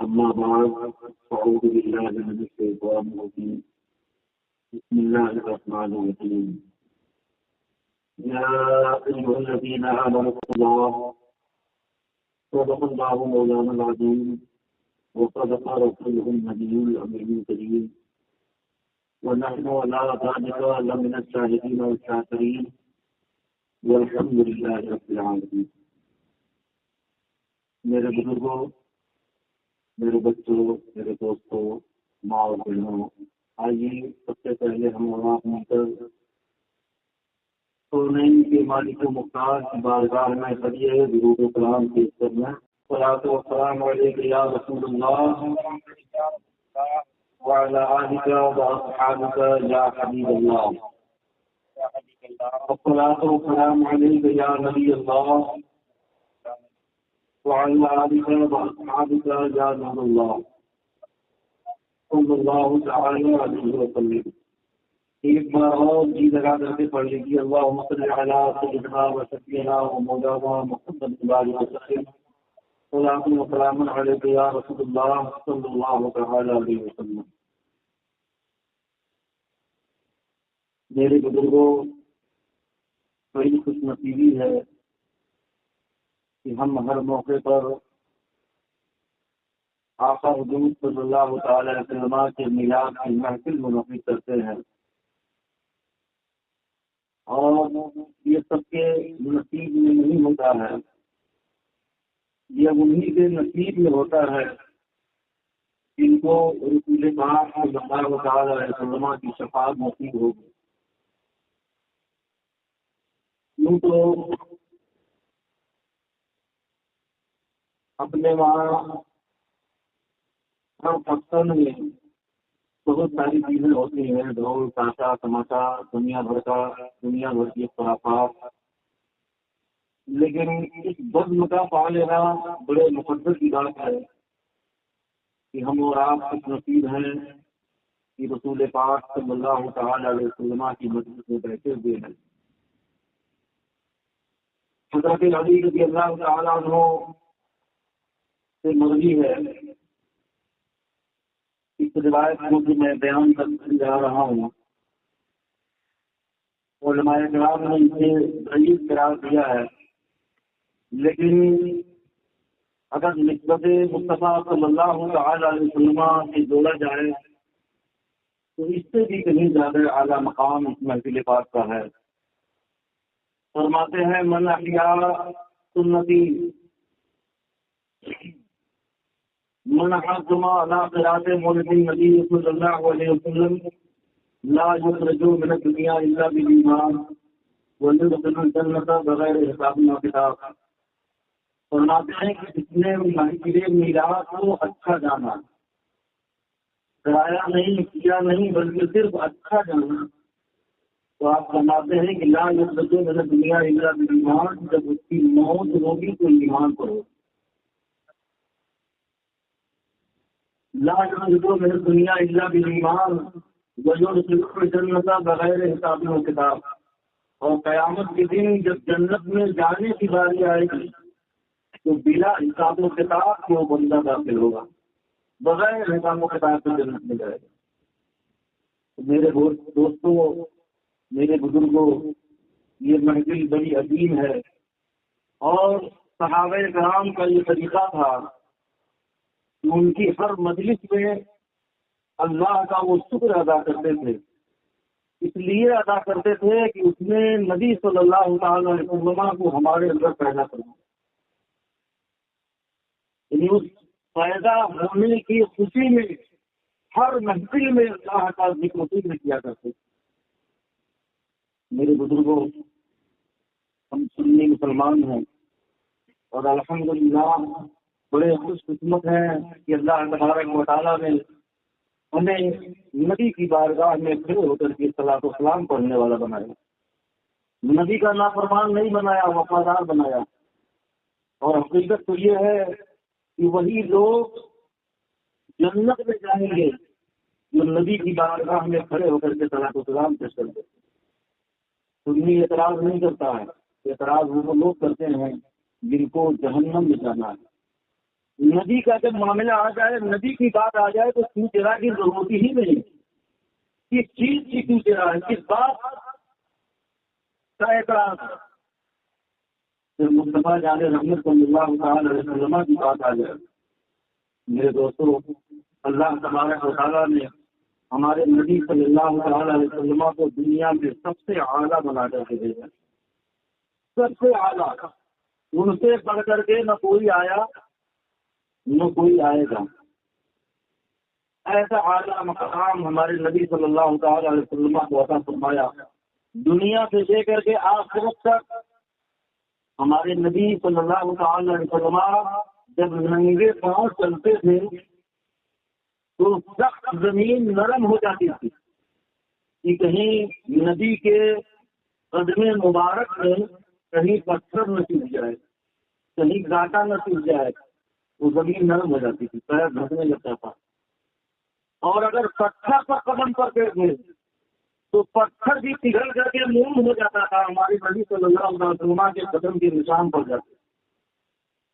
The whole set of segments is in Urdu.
أما بعد فأعوذ بالله من الشيطان الرجيم بسم الله الرحمن الرحيم يا أيها الذين آمنوا اتقوا الله صدق الله مولانا العظيم وصدق رسوله النبي الأمين الكريم ونحن على ذلك لمن الشاهدين والشاكرين والحمد لله رب العالمين. میرے بزرگوں، میرے بچوں، میرے دوستوں، ماں اور بہنوں، آئیے سب سے پہلے ہم آپ مل کر سونین کے مالک و مختار کی بارگاہ میں کھڑیے درود و سلام پیش کرنا. صلاۃ و سلام علیک یا رسول اللہ وعلی آلک و اصحابک یا حبیب اللہ. صلاۃ و سلام علیک یا نبی اللہ وعلى آلك وأصحابك يا نور الله صلی اللہ تعالی علیہ وسلم. ایک بار اور جی لگا کر کے پڑھ لیجیے اللہم صل علی سیدنا و شفیعنا و مولانا محمد وسلم. صلاۃ و سلام علیک یا رسول اللہ صلی اللہ تعالی علیہ وسلم. میرے بزرگوں، بڑی خوش نصیبی ہے کہ ہم ہر موقع پر آقا حضور صلی اللہ تعالی علیہ وسلم کے میلاد کی محفل منعقد کرتے ہیں، اور یہ سب کے نصیب میں نہیں ہوتا ہے، یہ انہی کے نصیب میں ہوتا ہے جن کو رسول پاک صلی اللہ تعالی علیہ وسلم کی شفاعت نصیب ہوگی. یوں تو اپنے وہاں ہر فنکشن میں بہت ساری چیزیں ہوتی ہیں، ڈھول تاشا تماشا، دنیا بھر کی خرافات، لیکن اس بزم کا پا لینا بڑے مقدس کی بات ہے کہ ہم اور آپ خوش نصیب ہیں کہ رسول پاک صلی اللہ تعالی علیہ وسلم کی مجلس میں بیٹھے ہوئے ہیں. حضرت علی رضی اللہ تعالیٰ عنہ سے مرضی ہے اس روایت کو جو میں بیان کرنے جا رہا ہوں، علماء کرام نے اسے ضعیف قرار دیا ہے، لیکن اگر نسبت مصطفیٰ صلی اللہ تعالی علیہ وسلم سے جوڑا جائے تو اس سے بھی کہیں زیادہ اعلیٰ مقام اس محفل پاک کا ہے. فرماتے ہیں من احیا سنتی من حضم على قراءة مولد النبي صلی اللہ علیہ وسلم لا يخرج من الدنيا الا بالایمان ويدخل الجنة بغیر حساب و کتاب. فرماتے ہیں کہ جس نے محفل میلاد کو اچھا جانا، کرایا نہیں، کیا نہیں، بلکہ صرف اچھا جانا، تو آپ فرماتے ہیں کہ لا يخرج من الدنيا الا بالایمان، جب اس کی موت ہوگی تو ایمان پر ہوگی. لا يخرج من الدنيا الا بالایمان ويدخل الجنة بغیر حساب و کتاب. اور قیامت کے دن جب جنت میں جانے کی باری آئے گی تو بلا حساب و کتاب کے وہ بندہ داخل ہوگا، بغیر حساب و کتاب سے جنت میں جائے گا. میرے دوستوں، میرے بزرگوں، یہ محفل بڑی عظیم ہے، اور صحابہ کرام کا یہ طریقہ تھا کہ ان کی ہر مجلس میں اللہ کا وہ شکر ادا کرتے تھے. اس لیے ادا کرتے تھے کہ اس نے نبی صلی اللہ تعالی علیہ وسلم کو ہمارے اندر پیدا کرنا، یعنی اس پیدا ہونے کی خوشی میں ہر محفل میں اللہ کا ذکر و فکر کیا کرتے تھے. میرے بزرگوں، ہم سنی مسلمان ہیں اور الحمدللہ بڑے خوش قسمت ہیں کہ اللہ تبارک و تعالیٰ نے ہمیں نبی کی بارگاہ میں کھڑے ہو کر کے صلاۃ و سلام پڑھنے والا بنایا. نبی کا نافرمان نہیں بنایا، وفادار بنایا. اور حقیقت تو یہ ہے کہ وہی لوگ جنت میں جائیں گے جو نبی کی بارگاہ میں کھڑے ہو کر کے صلاۃ و سلام پیش کرتے ہیں. سنی اعتراض نہیں کرتا ہے، اعتراض وہ لوگ کرتے ہیں جن کو جہنم میں جانا ہے. نبی کا جب معاملہ آ جائے، نبی کی بات آ جائے تو تو تیرا کی ضرورت ہی نہیں. کس چیز کی تو تیرا ہے، کس بات کا اعتراض ہے. پھر مصطفیٰ جان رحمت صلی اللہ تعالی علیہ وسلم کی بات آ جائے. میرے دوستوں، اللہ تبارک و تعالیٰ نے ہمارے نبی صلی اللہ تعالی علیہ وسلم کو دنیا میں سب سے اعلیٰ بنا کر کے بھیجا. سب سے اعلیٰ، ان سے بڑھ کر کے نہ کوئی آیا نہ کوئی آئے گا. ایسا اعلیٰ مقام ہمارے نبی صلی اللہ تعالی علیہ وسلم کو عطا فرمایا. دنیا سے لے کر کے آخرت تک ہمارے نبی صلی اللہ تعالی علیہ وسلم جب ننگے پاؤں چلتے تھے تو سخت زمین نرم ہو جاتی تھی کہ کہیں نبی کے قدم مبارک میں کہیں پتھر نہ ٹوٹ جائے، کہیں گاٹا نہ ٹوٹ جائے. وہ زمین نرم ہو جاتی تھی، پیر دھسنے لگتا تھا. اور اگر پتھر پر قدم کرتے تھے تو پتھر بھی پگھل کر کے موم ہو جاتا تھا. ہمارے نبی صلی اللہ علیہ وسلم کے قدم کے نشان پڑ جاتے.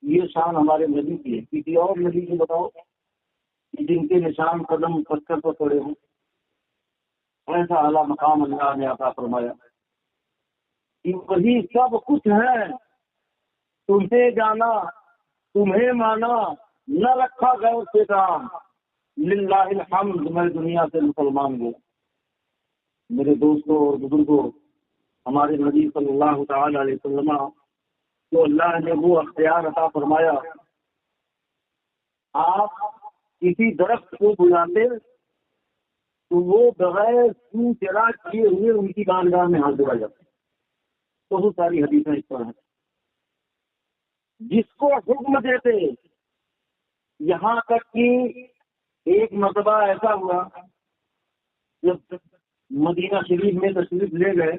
یہ شان ہمارے نبی کی ہے. کسی اور نبی کو بتاؤ جن کے نشان قدم پتھر پر پڑے ہوں. ایسا اعلیٰ مقام اللہ نے عطا فرمایا کہ وہی سب کچھ ہے. تمہیں جانا، تمہیں مانا، نہ رکھا گیا اس سے کام. للہ الحمد، میں دنیا سے مسلمان ہوں. میرے دوستوں اور بزرگوں، ہمارے نبی صلی اللہ تعالی علیہ وسلم کو اللہ نے وہ اختیار عطا فرمایا. آپ کسی درخت کو بلاتے تو وہ بغیر سو چرا کیے ہوئے ان کی بارگاہ میں حاضر آ جاتے. بہت ساری حدیثیں اس طرح ہیں. جس کو حکم دیتے، یہاں تک کہ ایک مرتبہ ایسا ہوا جب مدینہ شریف میں تشریف لے گئے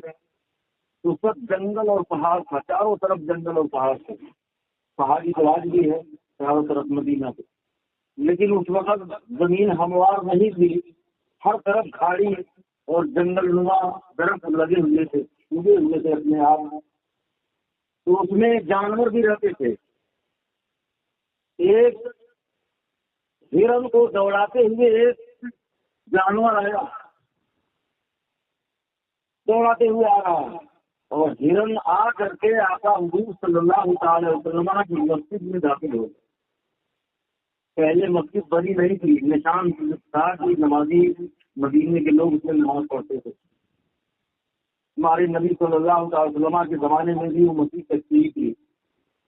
تو سب جنگل اور پہاڑ تھا، چاروں طرف جنگل اور پہاڑ تھے. پہاڑی تو آج بھی ہے چاروں طرف مدینہ سے، لیکن اس وقت زمین ہموار نہیں تھی. ہر طرف کھاڑی اور جنگل نما درخت لگے ہوئے تھے، اگے ہوئے تھے اپنے آپ. تو اس میں جانور بھی رہتے تھے. ایک ہرن کو دوڑاتے ہوئے ایک جانور آیا، دوڑاتے ہوئے آ رہا، اور ہرن آ کر کے آقا حضور صلی اللہ تعالی وسلم کی مسجد میں داخل ہو گئے. پہلے مسجد بنی نہیں تھی، نشان تھا کہ نمازی مدینے کے لوگ اس میں نماز پڑھتے تھے. ہمارے نبی صلی اللہ تعالی وسلم کے زمانے میں بھی وہ مسجد تشریح کی.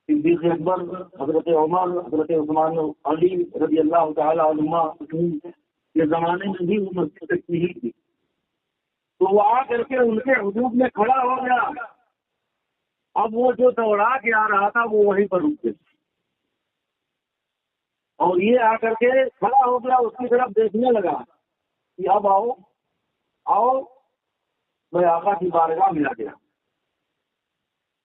صدیق اکبر، حضرت عمر، حضرت عثمان علی رضی اللہ تعالی عنہما کے زمانے میں بھی وہ مسجد تشریح کی. تو وہ آ کر کے ان کے حدود میں کھڑا ہو گیا. اب وہ جو دوڑا کے آ رہا تھا وہ وہیں پر رک گیا، اور یہ آ کر کے کھڑا ہو گیا، اس کی طرف دیکھنے لگا کہ اب آؤ آؤ میں آقا کی بارگاہ میں آ گیا.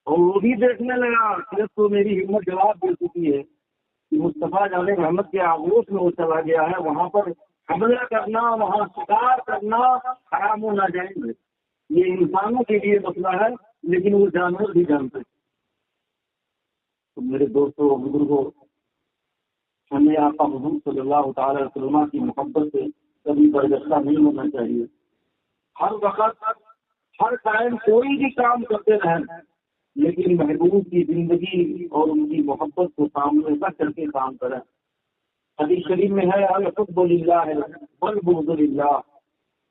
اور وہ بھی دیکھنے لگا کہ اب تو میری ہمت جواب دے چکی ہے کہ مصطفیٰ جان رحمت کے آغوش میں وہ چلا گیا ہے. وہاں پر حملہ کرنا، وہاں شکار کرنا حرام و ناجائز ہے. یہ انسانوں کے لیے مسئلہ ہے، لیکن وہ جانور بھی جانتے ہیں. تو میرے دوستوں بزرگوں، ہمیں آقا حضور صلی اللہ تعالی وسلم کی محبت سے کبھی برگشتہ نہیں ہونا چاہیے. ہر وقت ہر ٹائم کوئی بھی کام کرتے رہیں، لیکن محبوب کی زندگی اور ان کی محبت کو سامنے رکھ کر کے کام کریں. حدیث شریف میں ہے الحب للہ والبغض للہ.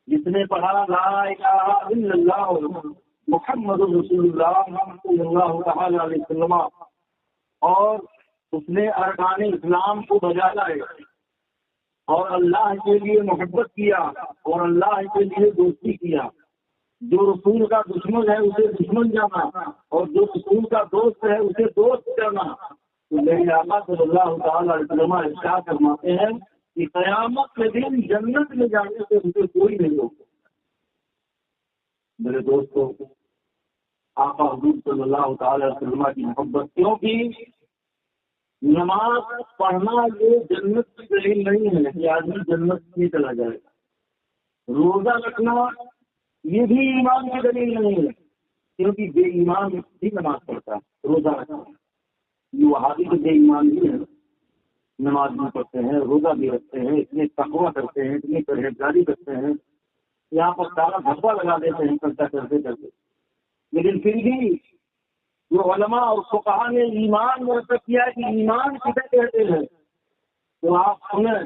جس نے پڑھا لا الہ الا اللہ محمد رسول اللہ صلی اللہ تعالی علیہ وسلم اور اس نے ارکان اسلام کو بجا لائے اور اللہ کے لیے محبت کیا اور اللہ کے لیے دوستی کیا. جو رسول کا دشمن ہے اسے دشمن جانا اور جو رسول کا دوست ہے اسے دوست جانا. تو میرے آقا صلی اللہ تعالی علیہ وسلم ارشاد فرماتے ہیں کہ قیامت کے دن جنت میں جانے سے اسے کوئی نہیں روکے. میرے دوستوں، آقا حضور صلی اللہ تعالی علیہ وسلم کی محبت، کیونکہ نماز پڑھنا یہ جنت کی دلیل نہیں ہے کہ آدمی جنت میں چلا جائے گا. روزہ رکھنا یہ بھی ایمان کی دلیل نہیں ہے، کیونکہ بے ایمان بھی نماز پڑھتا ہے، روزہ رکھتا ہے. یہ وہابی کے بے ایمان ہی ہے. نماز بھی پڑھتے ہیں، روزہ بھی رکھتے ہیں، اتنے تقویٰ کرتے ہیں، اتنی پرہیزگاری کرتے ہیں، یہاں پر سارا دھبا لگا دیتے ہیں کرتا کرتے کرتے، لیکن پھر بھی جو علماء اور فقہاء نے ایمان مرتب کیا کہ ایمان کسے کہتے ہیں، تو آپ سنیں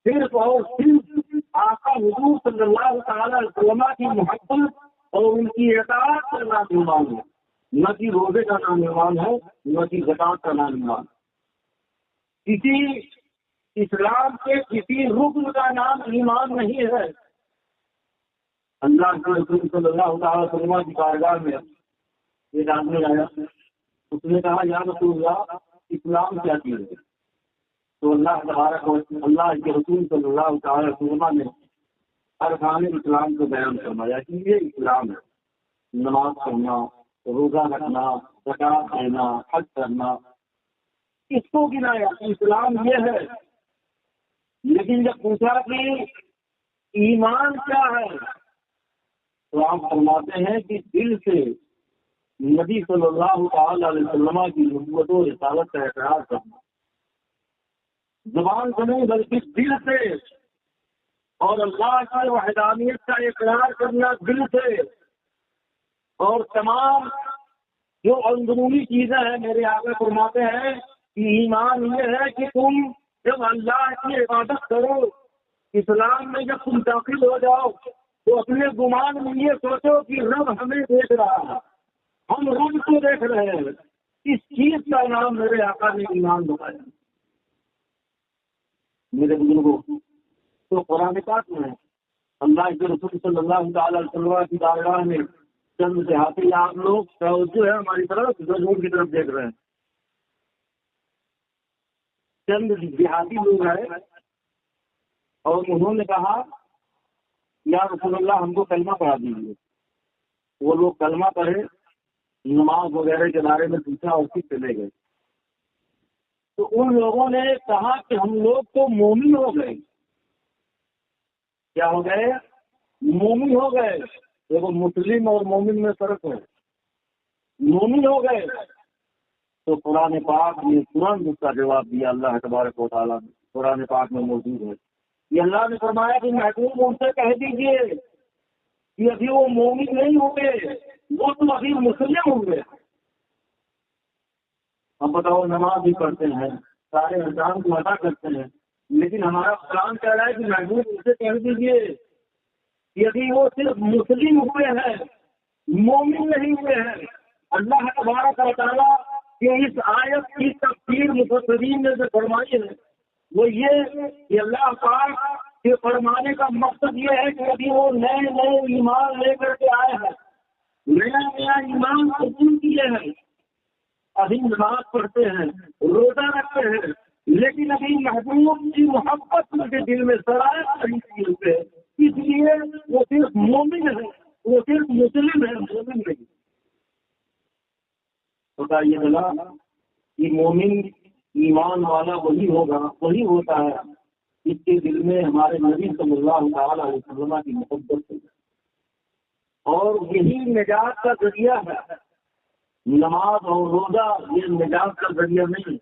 صرف اور صرف آقا حضور صلی اللہ تعالی علیہ وسلم کی محبت اور ان کی اطاعت کا نام ایمان ہے، نہ کہ روزے کا نام ایمان ہے، نہ کہ زکات کا نام ایمان ہے۔ کسی اسلام کے کسی رکن کا نام ایمان نہیں ہے۔ اللہ کے رسول صلی اللہ تعالی وسلم کی بارگاہ میں ایک آدمی آیا، اس نے کہا یا رسول اللہ اسلام کیا چیز ہے؟ تو اللہ تبارک و اللہ کے رسول صلی اللہ تعالی وسلم نے ارکان اسلام کو بیان فرمایا کہ یہ اسلام ہے، نماز پڑھنا، روزہ رکھنا، زکات دینا، حج کرنا، اس کو گنایا اسلام یہ ہے۔ لیکن جب پوچھا کہ ایمان کیا ہے تو آپ فرماتے ہیں کہ دل سے نبی صلی اللہ تعالی علیہ وسلم کی نبوت و رسالت کا اقرار کرنا، زبان سے نہیں بلکہ دل سے، اور اللہ کی وحدانیت کا اقرار کرنا دل سے، اور تمام جو اندرونی چیزیں ہیں میرے آگے فرماتے ہیں کہ ایمان یہ ہے کہ تم جب اللہ کی عبادت کرو، اسلام میں جب تم داخل ہو جاؤ تو اپنے گمان میں یہ سوچو کہ رب ہمیں دیکھ رہا ہے، ہم رب کو دیکھ رہے ہیں۔ اس چیز کا نام میرے آقا نے ایمان بتایا۔ میرے بزرگوں تو قرآن پاک میں اللہ کے رسول صلی اللہ تعالی علیہ وسلم کی بارگاہ میں چند دیہاتی آپ لوگ توجہ ہے ہماری طرف، روڈ کی طرف دیکھ رہے ہیں، چند دیہاتی لوگ ہیں اور انہوں نے کہا یا رسول اللہ ہم کو کلمہ پڑھا دیجیے۔ وہ لوگ کلمہ پڑھے، نماز وغیرہ کے بارے میں پوچھا اور پھر چلے گئے۔ تو ان لوگوں نے کہا کہ ہم لوگ تو مومن ہو گئے۔ کیا ہو گئے؟ مومن ہو گئے۔ دیکھو مسلم اور مومن میں فرق ہے۔ مومن ہو گئے تو قرآن پاک نے ترنت اس کا جواب دیا، اللہ تبارک و تعالیٰ نے قرآن پاک میں موجود ہے۔ یہ اللہ نے فرمایا کہ محبوب ان سے کہہ دیجیے کہ ابھی وہ مومن نہیں ہوئے، وہ تو ابھی مسلم ہوئے۔ ہم بتاؤ نماز بھی پڑھتے ہیں، سارے ارکان کو ادا کرتے ہیں، لیکن ہمارا قرآن کہہ رہا ہے کہ محبوب ان سے کہہ دیجیے کہ ابھی وہ صرف مسلم ہوئے ہیں، مومن نہیں ہوئے ہیں۔ اللہ تبارک و تعالیٰ کہ اس آیت کی تفسیر مفسرین نے جو فرمائی ہے وہ یہ کہ اللہ پاک کے فرمانے کا مقصد یہ ہے کہ ابھی وہ نئے ایمان لے کر کے آئے ہیں، نیا ایمان قبول کیے ہیں، ابھی نماز پڑھتے ہیں، روزہ رکھتے ہیں، لیکن ابھی محبوب کی محبت ان کے دل میں سرائے نہیں ہوتے، اس لیے وہ صرف مومن ہے، وہ صرف مسلم ہے، مومن نہیں۔ پتا یہ ملا کہ مومن ایمان والا وہی ہوگا، وہی ہوتا ہے جس کے دل میں ہمارے نبی صلی اللہ تعالی علیہ وسلم کی محبت ہے، اور یہی نجات کا ذریعہ ہے۔ نماز اور روزہ یہ نجات کا ذریعہ نہیں،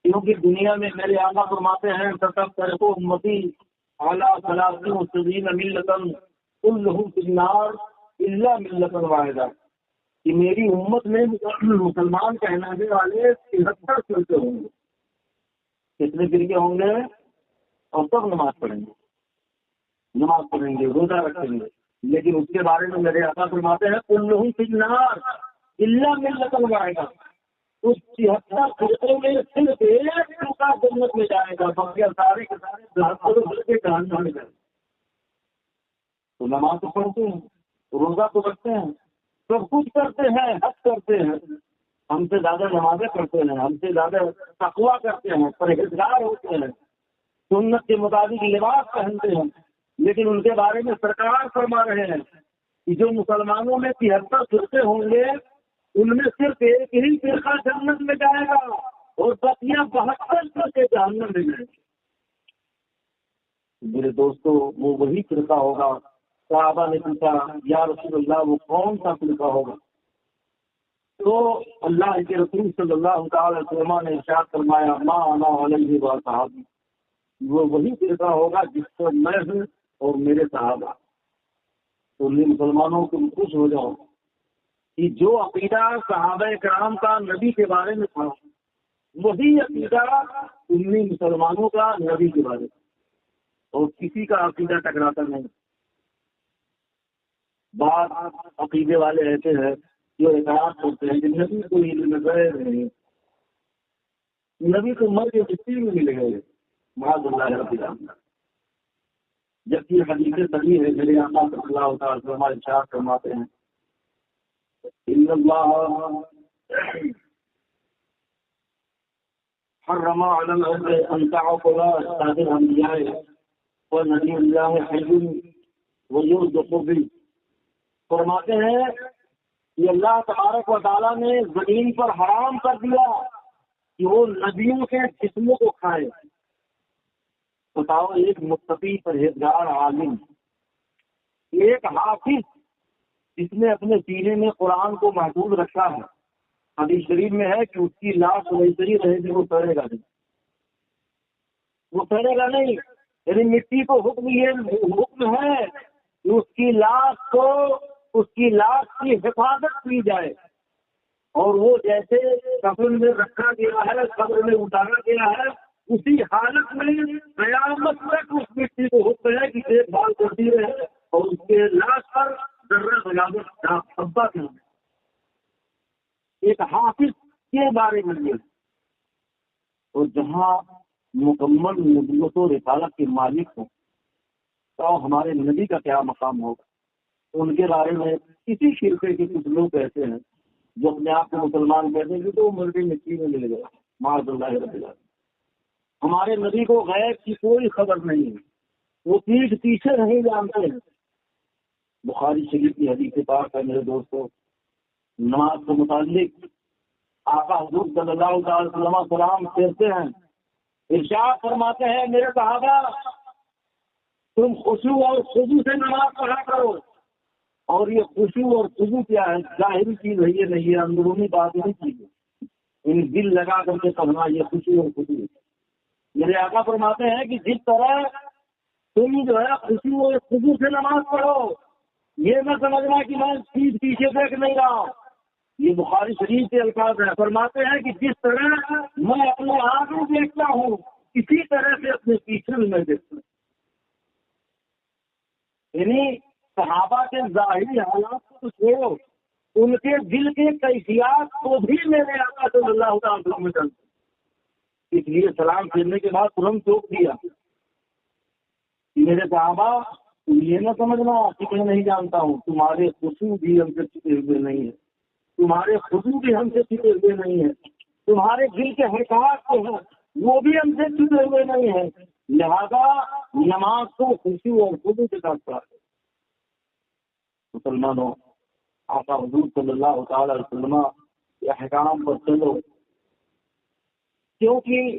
کیونکہ دنیا میں میرے آقا فرماتے ہیں تَتَفَرَّقُ أُمَّتِي عَلَىٰ ثَلَاثٍ وَسَبْعِينَ مِلَّةً كُلُّهُمْ فِي النَّارِ إِلَّا مِلَّةً وَاحِدَةً، کہ میری امت میں مسلمان کہلانے والے 73 فرقے ہوں گے۔ کتنے فرقے ہوں گے؟ اور سب نماز پڑھیں گے، روزہ رکھیں گے، لیکن اس کے بارے میں میرے آقا فرماتے ہیں كُلُّهُمْ فِي النَّارِ إِلَّا مِلَّةً وَاحِدَةً، اس 73 فرقوں میں صرف ایک فرقہ جنت میں جائے گا، باقی سارے کے سارے 73 فرقے جہنم میں جائیں گے۔ تو نماز تو پڑھتے ہیں، روزہ تو رکھتے ہیں، سب کچھ کرتے ہیں، حج کرتے ہیں، ہم سے زیادہ نمازیں پڑھتے ہیں، ہم سے زیادہ تقویٰ کرتے ہیں، پرہیزگار ہوتے ہیں، سنت کے مطابق لباس پہنتے ہیں، لیکن ان کے بارے میں سرکار فرما رہے ہیں کہ جو مسلمانوں میں 73 فرقے ہوں گے ان میں صرف ایک ہی فرقہ جنت میں جائے گا اور بقیہ 72 فرقے جہنم میں جائیں گے۔ میرے دوستو وہ وہی فرقہ ہوگا، صحابہ نے پوچھا یا رسول اللہ وہ کون سا فرقہ ہوگا؟ تو اللہ کے رسول صلی اللہ تعالی وسلم نے ارشاد فرمایا ما انا علیہ و صحابی، وہ وہی فرقہ ہوگا جس پر میں ہوں اور میرے صحابہ۔ تو مسلمانوں کو خوش ہو جاؤ کہ جو عقیدہ صحابہ کرام کا نبی کے بارے میں تھا وہی عقیدہ سنی مسلمانوں کا نبی کے بارے میں، اور کسی کا عقیدہ ٹکراتا نہیں۔ بعض عقیدے والے ایسے ہیں جو اعتراض کرتے ہیں کہ نبی کو علم غیب نہیں، نبی کو مر کے مٹی میں مل گئے معاذ اللہ رب العالمین، جبکہ حدیث صحیح ہے میرے آقا صلی اللہ تعالی وسلم ارشاد فرماتے ہیں ان اللہ حرم علی الارض ان تعقل اجساد الانبیاء ونبی اللہ حی ویرزق به، فرماتے ہیں کہ اللہ تبارک و تعالیٰ نے زمین پر حرام کر دیا کہ وہ نبیوں کے جسموں کو کھائے۔ بتاؤ، ایک متقی پرہیزگار عالم، ایک حافظ جس نے اپنے سینے میں قرآن کو محفوظ رکھا ہے، حدیث شریف میں ہے کہ اس کی لاش ویسے ہی رہے گی، وہ سڑے گا نہیں، وہ سڑے گا نہیں، یعنی مٹی کو حکم ہے کہ اس کی لاش کو، اس کی لاش کی حفاظت کی جائے، اور وہ جیسے کفن میں رکھا گیا ہے، قبر میں اتارا گیا ہے، اسی حالت میں قیامت تک اس مٹی کو حکم ہے کہ دیکھ بھال کرتی رہے، اور اس کے لاش پر ذرہ بغاوت ابا کا ایک حافظ کے بارے میں یہ، اور جہاں مکمل نبوت و رسالت کے مالک ہوں تو ہمارے نبی کا کیا مقام ہوگا۔ ان کے بارے میں کسی فرقے کے کچھ لوگ ایسے ہیں جو اپنے آپ کو مسلمان کہتے ہیں کہ تو مرغی مٹی میں مل گیا معاذ اللہ رب العالمین۔ ہمارے نبی کو غیب کی کوئی خبر نہیں ہے، وہ پیٹھ پیچھے نہیں جانتے ہیں۔ بخاری شریف کی حدیث پاک ہے میرے دوستوں، نماز کے متعلق آقا حضور صلی اللہ تعالی وسلم سلام کہتے ہیں، ارشاد فرماتے ہیں میرے صحابہ تم خشوع اور خضوع سے نماز پڑھا کرو۔ اور یہ خشوع اور خضوع کیا ہے؟ ظاہری چیز ہے، یہ نہیں ہے، اندرونی بات نہیں چیز ہے، ان دل لگا کر کے پڑھنا یہ خشوع اور خضوع ہے۔ میرے آقا فرماتے ہیں کہ جس طرح تم جو ہے خشوع اور خضوع سے نماز پڑھو، یہ نہ سمجھنا کہ میں پیچھے پیچھے دیکھ نہیں رہا ہوں، یہ بخاری شریف کے الفاظ ہیں۔ فرماتے ہیں کہ جس طرح میں اپنے آگے دیکھتا ہوں اسی طرح سے اپنے پیچھے بھی میں دیکھتا ہوں۔ یعنی صحابہ کے ظاہری حالات کو چھوڑو، ان کے دل کے کیفیات کو بھی میرے آقا صلی اللہ تعالی وسلم میں جانتے، اس لیے سلام پھیرنے کے بعد ترنت ٹوک دیا میرے صحابہ تم یہ نہ سمجھنا کہ میں نہیں جانتا ہوں، تمہارے خشوع بھی ہم سے چھپے ہوئے نہیں ہے، تمہارے خضوع بھی ہم سے چھپے ہوئے نہیں ہے، تمہارے دل کے حرکات جو ہیں وہ بھی ہم سے چھپے ہوئے نہیں ہیں، لہذا نماز کو خشوع اور خضوع کے ساتھ پڑھا۔ مسلمانوں، آقا حضور صلی اللہ تعالی وسلم کے احکام پر چلو، کیونکہ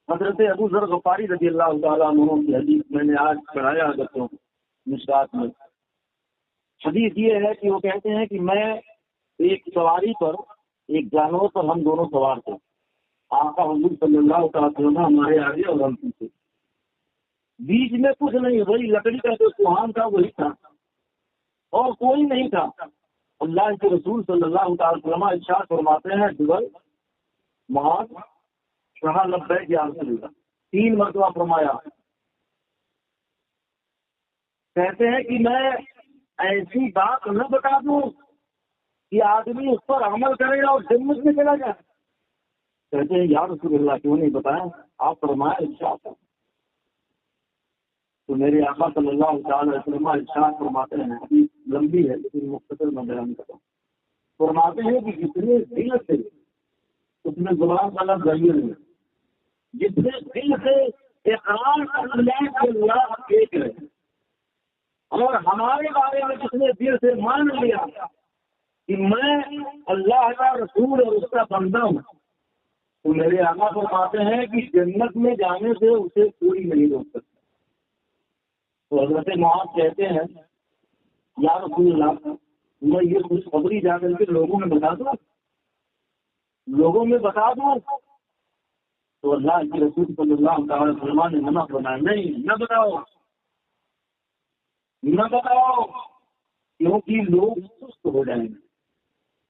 حضرت ابو ذر غفاری رضی اللہ تعالیٰ عنہ کی حدیث میں نے آج پڑھایا بچوں مشکات میں۔ حدیث یہ ہے کہ وہ کہتے ہیں کہ میں ایک سواری پر، ایک جانور پر ہم دونوں سوار تھے، آقا حضور صلی اللہ تعالی وسلم ہمارے آگے اور ہم پیچھے، بیچ میں کچھ نہیں، وہی لکڑی کا جو سہان تھا وہی تھا اور کوئی نہیں تھا۔ اللہ کے رسول صلی اللہ تعالی وسلم ارشاد فرماتے ہیں جبل معاذ کہا لبیک یا رسول اللہ، 3 مرتبہ فرمایا، کہتے ہیں کہ میں ایسی بات نہ بتا دوں کہ آدمی اس پر عمل کرے اور جنت میں چلا جائے؟ کہتے ہیں یا رسول اللہ کیوں نہیں بتایا؟ آپ فرمائے ارشاد، تو میرے آقا صلی اللہ تعالی وسلم ارشاد فرماتے ہیں، حدیث لمبی ہے لیکن مختصر میں بیان کرتا ہوں، فرماتے ہیں کہ جتنے دل سے اس میں زبان کا لفظ ظاہر ہے، جتنے دل سے اقرار کر لیا کہ اللہ ایک ہے، اور ہمارے بارے میں جس نے دل سے مان لیا کہ میں اللہ کا رسول اور اس کا بندہ ہوں، تو میرے آقا فرماتے ہیں کہ جنت میں جانے سے اسے کوئی نہیں روک سکتا۔ تو حضرت معاذ کہتے ہیں یا رسول اللہ میں یہ خوشخبری جا کر کے لوگوں میں بتا دوں لوگوں میں بتا دوں تو اللہ کے رسول صلی اللہ تعالی وسلم نے منع فرمایا نہیں، نہ بتاؤ نہ بتاؤ، کیونکہ لوگ سست ہو جائیں گے،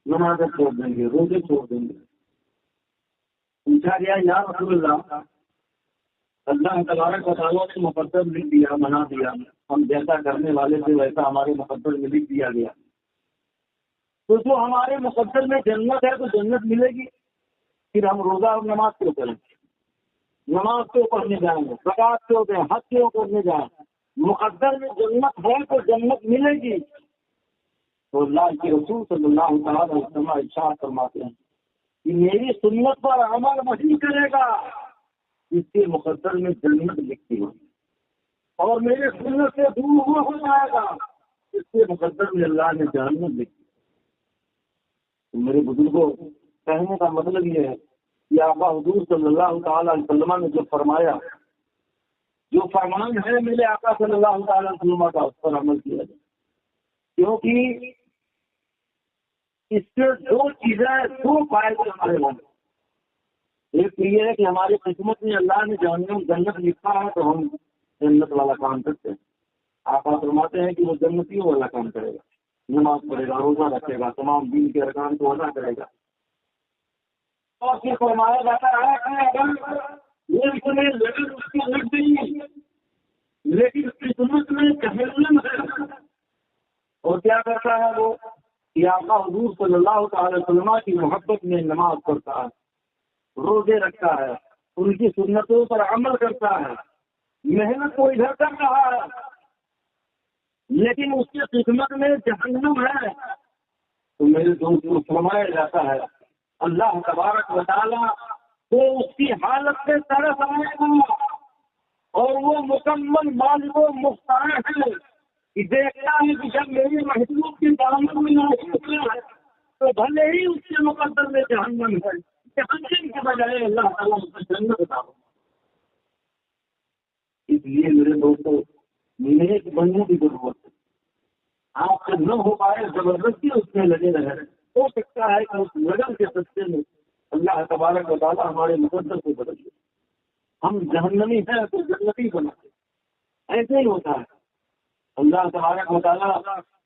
نمازیں چھوڑ دیں گے، روزے چھوڑ دیں گے۔ پوچھا گیا یا رسول اللہ تبارک و تعالیٰ نے مقدر لکھ دیا، بنا دیا، ہم جیسا کرنے والے تھے ویسا ہمارے مقدر میں لکھ دیا گیا، تو جو ہمارے مقدر میں جنت ہے تو جنت ملے گی، پھر ہم روزہ اور نماز کیوں کریں، نماز کیوں پڑھنے جائیں گے، زکات کیوں دیں، حج کیوں کرنے جائیں، مقدر میں جنت ہے تو جنت ملے گی۔ تو اللہ کے رسول صلی اللہ تعالی علیہ وسلم ارشاد فرماتے ہیں کہ میری سنت پر عمل نہیں کرے گا اس کے مقدر میں جنت لکھتی ہو، اور میرے سنت سے دور ہو جائے گا اس کے مقدر میں اللہ نے جہنم لکھی۔ تو میرے بزرگوں، کہنے کا مطلب یہ ہے کہ آقا حضور صلی اللہ تعالی علیہ وسلم نے جو فرمایا، جو فرمان ہے میرے آقا صلی اللہ تعالی علیہ وسلم کا، اس پر عمل کیا جائے، کیونکہ اس سے دو چیزیں، دو فائدے ہمارے ہوئے۔ ایک یہ ہے کہ ہماری قسمت میں اللہ نے جنت لکھا ہے تو ہم جنت والا کام کرتے ہیں۔ آپ فرماتے ہیں کہ وہ جنتیوں والا کام کرے گا، نماز پڑھے گا، روزہ رکھے گا، تمام دین کے ارکان کو ادا کرے گا۔ اور پھر فرمایا جاتا ہے کہ اگر یہ اس میں لگن اس کی لگ گئی لیکن قسمت میں جہنم ہے، اور کیا کرتا ہے وہ کہ آقا حضور صلی اللہ تعالی وسلم کی محبت میں نماز پڑھتا ہے، روزے رکھتا ہے، ان کی سنتوں پر عمل کرتا ہے، محنت کو ادھر کر رہا ہے، لیکن اس کی قسمت میں جہنم ہے، تو میرے دوست کو فرمایا جاتا ہے اللہ تبارک و تعالیٰ تو اس کی حالت سے طرف آئے گا، اور وہ مکمل مالک و مختار ہے کہ دیکھتا ہے کہ جب میری محبوب کی دامن میں نہ ہے تو بھلے ہی اس کے مقدر میں جہنم ہے، جہنم کے بجائے اللہ تعالیٰ اس کو جنت بتاؤ۔ اس لیے میرے دوستوں، نیک بننے کی ضرورت ہے۔ آپ سے نہ ہو پائے زبردستی اس میں لگے رہے، ہو سکتا ہے کہ اس لگن کے سستے میں اللہ تبارک و تعالیٰ ہمارے مقدر کو بدل دے، ہم جہنمی ہیں تو جنتی بناتے، ایسے ہی ہوتا ہے۔ اللہ تبارک و تعالیٰ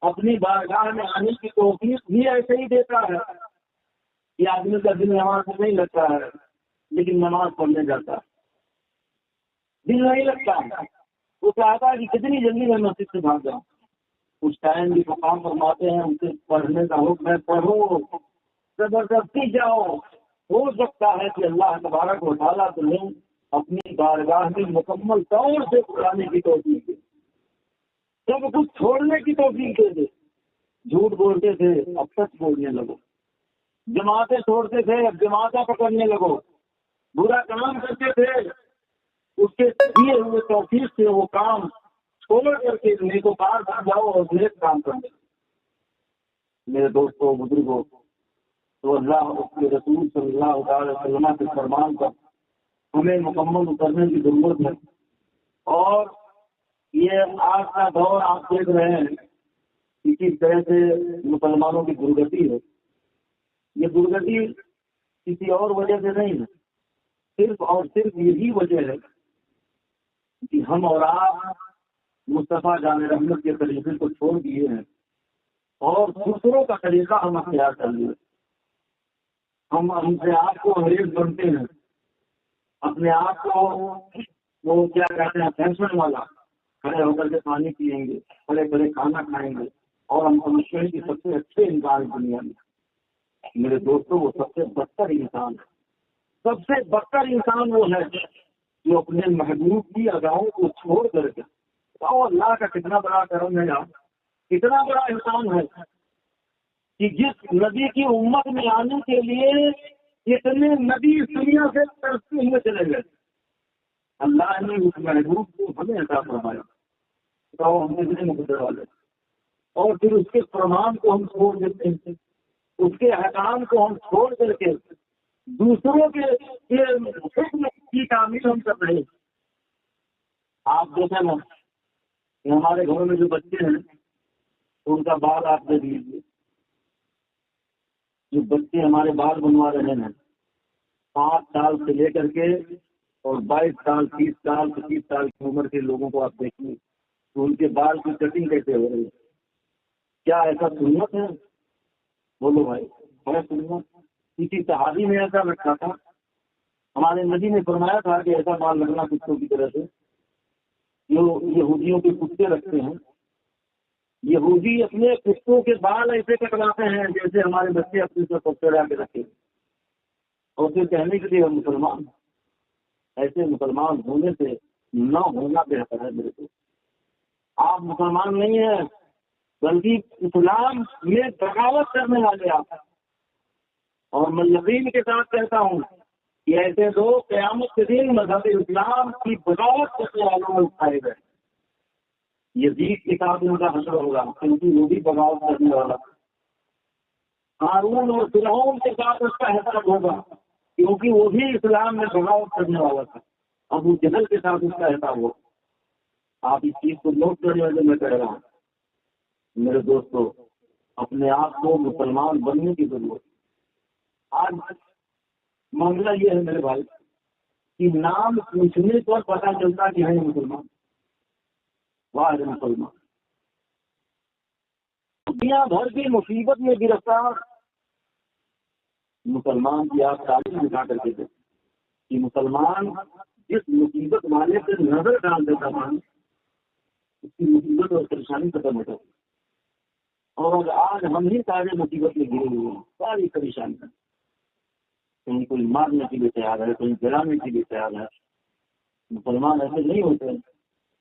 اپنی بارگاہ میں آنے کی توفیق بھی ایسے ہی دیتا ہے کہ آدمی کا دل نماز میں نہیں لگتا ہے لیکن نماز پڑھنے جاتا ہے، دل نہیں لگتا ہے، وہ چاہتا ہے کہ کتنی جلدی میں مسجد سے بھاگ جاؤں۔ اس ٹائم بھی مقام فرماتے ہیں ان سے پڑھنے کا حکم ہے، پڑھو، زبردستی جاؤ۔ ہو سکتا ہے کہ اللہ تبارک و تعالیٰ تمہیں اپنی بارگاہ میں مکمل طور سے پڑھانے کی توفیق دے، سب کچھ چھوڑنے کی توفیق دے۔ جھوٹ بولتے تھے اب سچ بولنے لگو، جماعتیں چھوڑتے تھے اب جماعتیں پکڑنے لگو، برا کام کرتے تھے اس کے دیے ہوئے توفیق سے وہ کام چھوڑ کر کے نیکوکار بن جاؤ اور نیک کام کرنے۔ میرے دوستوں، بزرگوں، تو اللہ اس کے رسول صلی اللہ تعالی وسلم کے فرمان پر ہمیں مکمل اترنے کی ضرورت ہے۔ اور یہ آج کا دور آپ دیکھ رہے ہیں کسی طرح سے مسلمانوں کی درگتی ہے، یہ درگتی کسی اور وجہ سے نہیں ہے، صرف اور صرف یہی وجہ ہے کہ ہم اور آپ مصطفیٰ جان رحمت کے طریقے کو چھوڑ دیے ہیں اور دوسروں کا طریقہ ہم اختیار کر لیے۔ ہم سے آپ کو انگریز بنتے ہیں، اپنے آپ کو وہ کیا کہتے ہیں فیشن والا، کھڑے ہو کر کے پانی پیئیں گے، بڑے بڑے کھانا کھائیں گے، اور ہم سمجھتے ہیں کہ سب سے اچھے انسان دنیا میں۔ میرے دوستوں، وہ سب سے بدتر انسان ہے، سب سے بدتر انسان وہ ہے جو اپنے محبوب کی اداؤں کو چھوڑ کر کے، اور اللہ کا کتنا بڑا کرم ہے یار، کتنا بڑا انسان ہے کہ جس نبی کی امت میں آنے کے لیے اتنے نبی اس دنیا سے ترستے ہوئے چلے گئے، اللہ نے اس محبوب کو ہمیں عطا فرمایا، تو ہم اتنے مقدر والے، اور پھر اس کے فرمان کو ہم چھوڑ دیتے ہیں، اس کے احکام کو ہم چھوڑ کر کے دوسروں کے حکم کی تعمیل ہم کر رہے ہیں۔ آپ دیکھیں نا کہ ہمارے گھروں میں جو بچے ہیں ان کا بال آپ دے دیجیے، جو بچے ہمارے بال بنوا رہے ہیں 5 سال سے لے کر کے اور 22 سال 30 سال 25 سال کی عمر کے لوگوں کو آپ دیکھیے تو ان کے بال کی کٹنگ کیسے ہو رہی ہے؟ کیا ایسا سنت ہے؟ بولو بھائی، ہے سنت؟ کسی صحابی نے ایسا رکھا تھا؟ ہمارے نبی نے فرمایا تھا کہ ایسا بال لگنا کتوں کی طرح سے جو یہودیوں کے کتے رکھتے ہیں. یہودی اپنے کتوں کے بال ایسے کٹواتے ہیں جیسے ہمارے بچے اپنے سے پکڑ کے رکھے اور پھر کہنے کے لیے ہم مسلمان. ایسے مسلمان ہونے سے نہ ہونا بہتر ہے میرے کو. آپ مسلمان نہیں ہیں بلکہ اسلام میں بغاوت کرنے والے آپ ہیں. اور میں یقین کے ساتھ کہتا ہوں کہ ایسے لوگ قیامت کے دن مذہب اسلام کی بغاوت کرنے والوں میں اٹھائے گئے. یزید کے ساتھ ان کا حشر ہوگا کیونکہ وہ بھی بغاوت کرنے والا. ہارون اور فرعون کے ساتھ اس کا حشر ہوگا کیونکہ وہ بھی اسلام میں بغاوت کرنے والا تھا. ابو جہل کے ساتھ اس کا حشر ہوگا. آپ اس چیز کو نوٹ کرنے والے میں کہہ رہا ہوں میرے دوستوں، اپنے آپ کو مسلمان بننے کی ضرورت. آج معاملہ یہ ہے میرے بھائی کہ نام پوچھنے پر پتا چلتا کہ ہے مسلمان. واحد مسلمان دنیا بھر کی مصیبت میں گرفتار مسلمان کی آپ تعلیم دکھا کر کے کہ مسلمان جس مصیبت والے سے نظر ڈال دیتا ہے اس کی مصیبت اور پریشانی ختم ہوتا ہے. اور آج ہم ہی سارے مصیبت میں گرے ہوئے ہیں. ساری پریشانی کہیں کوئی مارنے کے لیے تیار ہے، کہیں جلانے کے لیے تیار ہے. مسلمان ایسے نہیں ہوتے.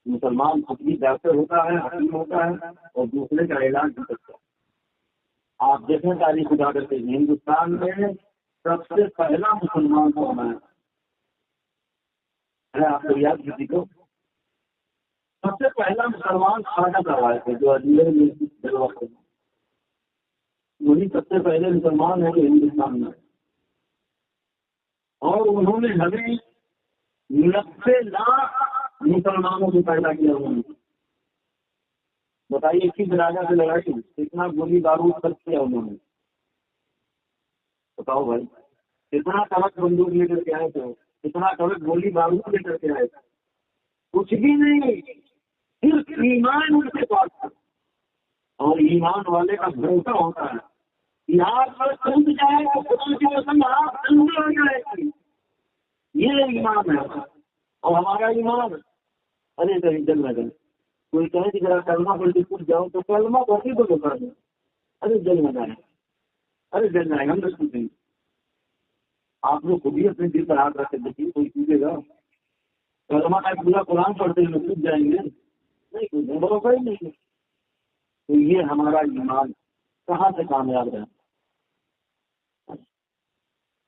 مسلمان خود بھی ڈاکٹر ہوتا ہے، حکیم ہوتا ہے اور دوسرے کا علاج بھی کرتا ہے. آپ دیکھیں تاریخ اٹھا کر کے ہندوستان میں سب سے پہلا مسلمان کون ہے آپ کو یاد کسی کو؟ سب سے پہلا مسلمان خواجہ کروائے تھے جو اجمیر میں وقت وہی سب سے پہلے مسلمان ہیں جو ہندوستان میں. اور انہوں نے ہمیں 90 لاکھ مسلمانوں کو پیدا کیا. انہوں نے بتائیے کس راجا سے لڑائی کتنا گولی بارود خرچ کیا انہوں نے؟ بتاؤ بھائی کتنا کڑک بندوق لے کر کے آئے تھے، کتنا کڑک گولی بارود لے کر کے آئے تھے؟ کچھ بھی نہیں، صرف ایمان ان کے پاس تھا. اور ایمان والے کا بھروسہ ہوتا ہے یہاں پر ٹوٹ جائے تو خدا کی قسم آپ ٹھنڈی ہو جائے گی. یہ ایمان ہے. اور ہمارا ایمان ارے کہیں جل نہ جائے. کوئی کہے کہ ذرا کلمہ پڑھ کے کچھ جاؤ تو کلمہ پڑھی تو کر دیں. ارے جل نہ جائے، ارے جل جائے گا. ہم تو نہیں. آپ لوگ خود ہی اپنے دل پر ہاتھ رکھ کے دیکھیے کوئی پوچھے گا کلمہ کا پورا قرآن پڑھتے ہیں کچھ جائیں گے؟ نہیں، کوئی بھروسہ ہی نہیں. تو یہ ہمارا ایمان کہاں سے کامیاب ہے؟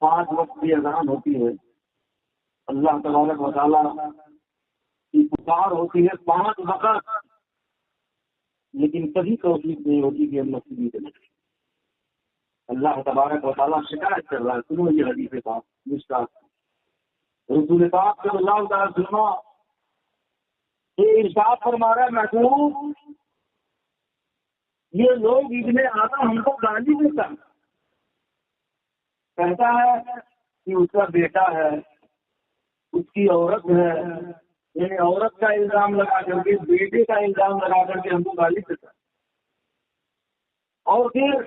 5 وقت کی اذان ہوتی ہے، اللہ تبارک و تعالیٰ کی پکار ہوتی ہے 5 وقت، لیکن کبھی توفیق نہیں ہوتی کہ ہم مسجد میں چلیں. اللہ تبارک و تعالیٰ شکایت کر رہا ہے. سنو یہ حدیث پاک مشکات رسول پاک صلی اللہ تعالی وسلم یہ ارشاد فرما رہا ہے محبوب یہ لوگ ابن آدم ہم کو گالی دیتا ہے، کہتا ہے کہ اس کا بیٹا ہے، اس کی عورت ہے، یعنی عورت کا الزام لگا کر کے بیٹے کا الزام لگا کر کے ہم کو گالی دیتا ہے. اور پھر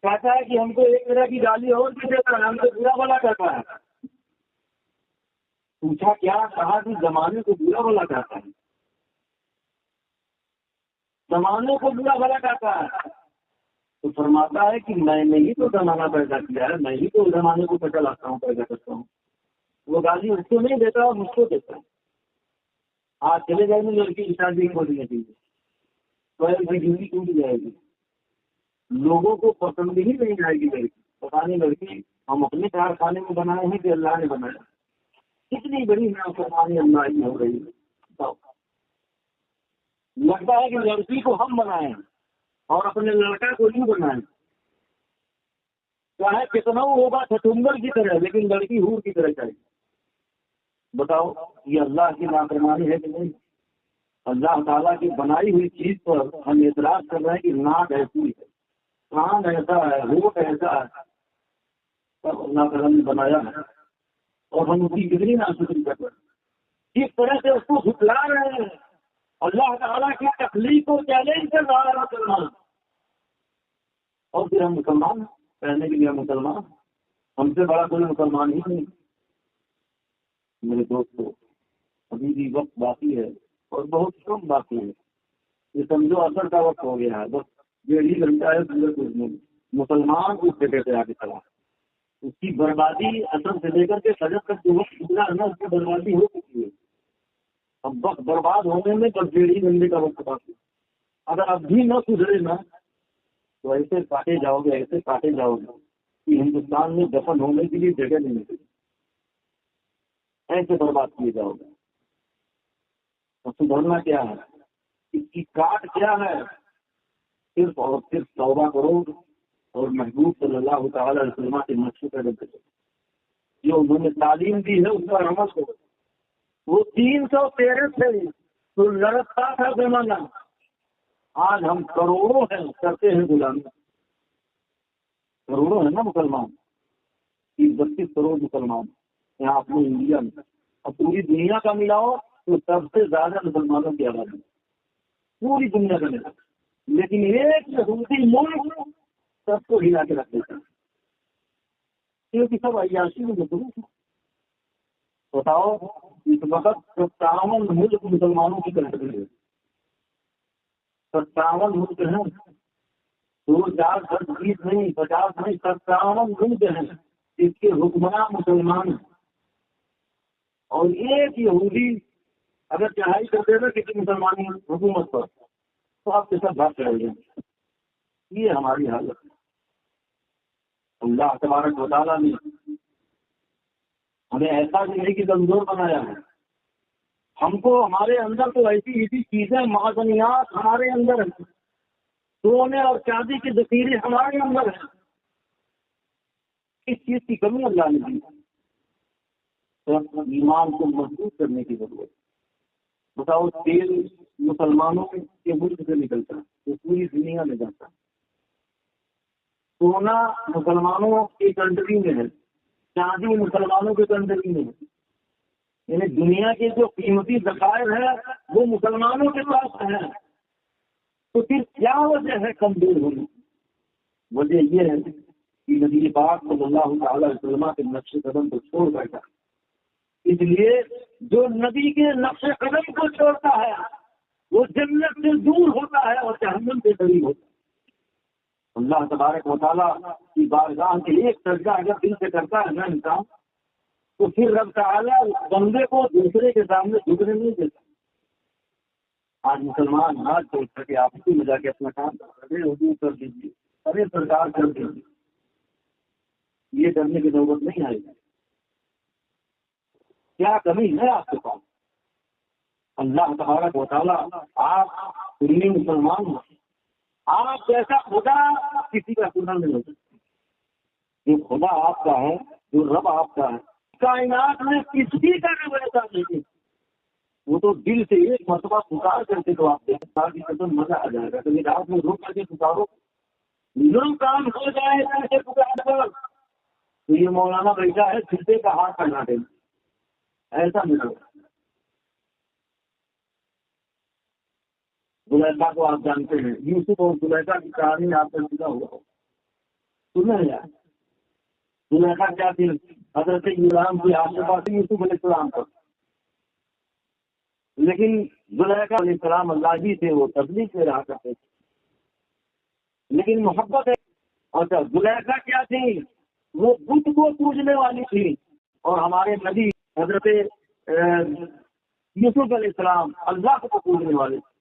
کہتا ہے کہ ہم کو ایک طرح کی گالی اور بھی دیتا ہے، ہم کو برا بھلا کرتا ہے. پوچھا کیا؟ کہا کہ زمانے کو برا بھلا کرتا ہے، زمانے کو برا بھلا کرتا ہے. تو فرماتا ہے کہ میں نے ہی تو زمانہ پیدا کیا ہے، میں ہی تو زمانے کو پیدا لاتا ہوں، پیدا کرتا ہوں. وہ گالی اس کو نہیں دیتا اور مجھ کو دیتا ہے. آج چلے جائیں گے لڑکی کی شادی کھولنے کے لیے تو ایسی ڈیوٹی ٹوٹ جائے گی. لوگوں کو پسند ہی نہیں آئے گی لڑکی. پتا نہیں لڑکی ہم اپنے کارخانے میں بنائے ہیں کہ اللہ نے بنایا. کتنی بڑی نافرمانی اللہ کی ہو رہی ہے. لگتا ہے کہ لڑکی کو ہم بنائیں اور اپنے لڑکا کو نہیں بنائیں. چاہے کتنا ہوگا ستمبر کی طرح لیکن لڑکی حور کی طرح چاہیے. بتاؤ یہ اللہ کی نافرمانی ہے کہ نہیں؟ اللہ تعالیٰ کی بنائی ہوئی چیز پر ہم اعتراض کر رہے ہیں کہ ناک ایسی ہے. کان ایسا ہے، ہوٹ ایسا ہے، سب اللہ تعالیٰ نے بنایا ہے، اور ہم اس کی کتنی ناشکری کر رہے ہیں، کس طرح سے اس کو جھٹلا رہے ہیں، اللہ تعالیٰ کی تخلیق کو چیلنج کر رہا ہے مسلمان، اور پھر ہم مسلمان کہنے کے لیے مسلمان، ہم سے بڑا کوئی مسلمان ہی نہیں۔ میرے دوستو، ابھی بھی وقت باقی ہے اور بہت کم باقی ہے، یہ سمجھو اثر کا وقت ہو گیا ہے، بس 1.5 گھنٹہ ہے سورج میں، مسلمان اس جگہ پہ آگے چلا، اس کی بربادی اثر سے لے کر کے فجر تک جو وقت گزرا ہے نا، اس کی بربادی ہو چکی ہے، اب وقت برباد ہونے میں بس 1.5 گھنٹے کا وقت باقی ہے۔ اگر اب بھی نہ سدھرے نا تو ایسے کاٹے جاؤ گے، ایسے کاٹے جاؤ گے کہ ہندوستان میں دفن ہونے کے لیے جگہ نہیں ملتی، ایسے برباد کیے جاؤ گے۔ اور سدھرنا کیا ہے، اس کی کاٹ کیا ہے، صرف اور صرف توبہ کرو اور محبوب صلی اللہ تعالی علیہ وسلم کے نقشے پر چلو، جو انہوں نے تعلیم دی ہے اس پر عمل کرو۔ وہ 313 سے تو لڑکتا تھا زمانہ، آج ہم کروڑوں ہیں کرتے ہیں غلامی، کروڑوں ہیں نا مسلمان، 32 کروڑ مسلمان یہاں اپنے انڈیا میں، اور پوری دنیا کا ملاؤ تو سب سے زیادہ مسلمانوں کی آبادی پوری دنیا کا ملا، لیکن ایک یہودی ملک سب کو ہلا کے رکھ دیتا ہے، کیونکہ سب عیاشی میں مصروف ہیں۔ بتاؤ اس وقت 57 ملک مسلمانوں کی کنٹری ہے، 57 ملک ہیں، 2020 نہیں 50 نہیں 57 ملک ہیں جس کے حکمراں مسلمان ہیں، اور ایک یہودی اگر چڑھائی کرتے تھے کسی مسلمانی حکومت پر تو آپ کے ساتھ بات کریں گے، یہ ہماری حالت ہے۔ اللہ تبارک و تعالیٰ نے ہمیں ایسا زندگی کمزور بنایا ہے، ہم کو ہمارے اندر تو ایسی چیزیں معدنیات ہمارے اندر ہیں، سونے اور چاندی کے ذخیرے ہمارے اندر ہیں، اس چیز کی کمی اللہ نے دی، تو ایمان کو مضبوط کرنے کی ضرورت ہے۔ بتاؤ تیل مسلمانوں کے ملک سے نکلتا ہے وہ پوری دنیا میں جاتا ہے، سونا مسلمانوں کی کنٹری میں ہے، چاندی مسلمانوں کی کنٹری میں ہے، یعنی دنیا کے جو قیمتی ذخائر ہیں وہ مسلمانوں کے پاس ہیں، تو پھر کیا وجہ ہے کمزور ہونے؟ وجہ یہ ہے کہ نبی پاک صلی اللہ تعالی علیہ وسلم کے نقش قدم کو چھوڑ بیٹھا، اس لیے جو نبی کے نقش قدم کو چھوڑتا ہے وہ جنت سے دور ہوتا ہے اور جہنم سے قریب ہوتا ہے۔ اللہ تبارک و تعالیٰ کی بارگاہ کے ایک سجدہ اگر دل سے کرتا ہے نا انسان، تو پھر رب تعالیٰ اس بندے کو دوسرے کے سامنے جھکنے نہیں دیتا۔ آج مسلمان ہاتھ چھوڑ کر کے آپ میں جا کے اپنا کام ارے حضور کر دیجیے، ارے سرکار کر دیجیے، یہ کرنے کی ضرورت نہیں آئے گی۔ کیا کمی ہے آپ کے پاس؟ اللہ تبارک و تعالیٰ آپ سنی مسلمان ہیں، آپ جیسا خدا کسی کا خدا نہیں ہو سکتا، جو خدا آپ کا ہے، جو رب آپ کا ہے، کائنات میں کسی کا بھی ویسا نہیں، وہ تو دل سے ایک مرتبہ پکار کرتے تو آپ دیکھیں کی قسم مزہ آ جائے گا، کبھی رات میں روک کر کے پکارو، ظلم کام ہو جائے کر کے پکار کر، تو یہ مولانا بیٹا ہے چھٹے کا ہاتھ پہنا دے، ایسا ملا۔ زلیخا کو آپ جانتے ہیں، یوسف اور زلیخا کی کہانی آپ کا سنا ہوا سنا ہے یار۔ زلیخا کیا تھی؟ حضرت ابراہیم کی عاشقہ تھی یوسف علیہ السلام پر، لیکن زلیخا علیہ السلام اللہ ہی تھے، وہ تبلیغ سے رہا کرتے تھے، لیکن محبت ہے۔ اچھا زلیخا کیا تھی؟ وہ بت کو پوجنے والی تھی، اور ہمارے نبی حضرت یوسف علیہ السلام اللہ کو پوجنے والے تھے،